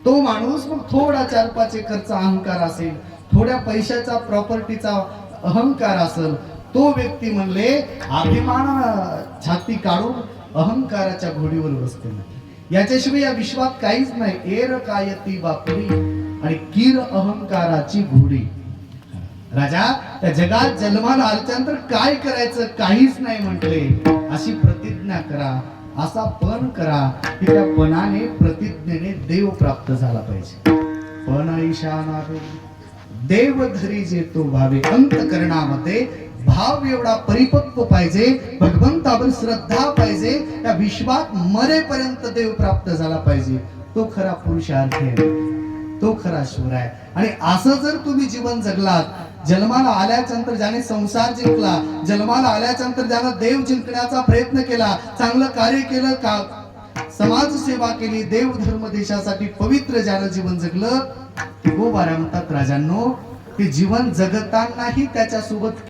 तो माणूस मग थोडा 4-5 एकरचा अहंकार असेल, थोड्या पैशाचा प्रॉपर्टीचा अहंकार असेल, तो व्यक्ती म्हणले अभिमान छाती काढून अहंकाराच्या घोडीवर बसते. याच्याशिवाय या विश्वात काहीच नाही. एर कायती बापरी आणि कीर अहंकाराची घोडी. राजा त्या जगात जन्माला आल्यानंतर काय करायचं काहीच नाही म्हटले. अशी प्रतिज्ञा करा, असा पण करा की त्या पणाने प्रतिज्ञेने देव प्राप्त झाला पाहिजे. पण ईशाना देव धरी जे तो भावे. अंतकरणामध्ये भाव एवढा परिपक्व पाहिजे, भगवंतावर श्रद्धा पाहिजे, त्या विश्वात मरेपर्यंत देव प्राप्त झाला पाहिजे. तो खरा पुरुषार्थ आहे, तो खरा शूर आहे. आणि असं जर तुम्ही जीवन जगलात, जन्माला आल्यानंतर ज्याने संसार जिंकला, जन्माला आल्यानंतर ज्यानं देव जिंकण्याचा प्रयत्न केला, चांगलं कार्य केलं, का समाज सेवा केली, देव धर्म देशासाठी पवित्र ज्यानं जीवन जगलं, गोबारा म्हणतात राजांनो, ते जीवन जगतानाही त्याच्यासोबत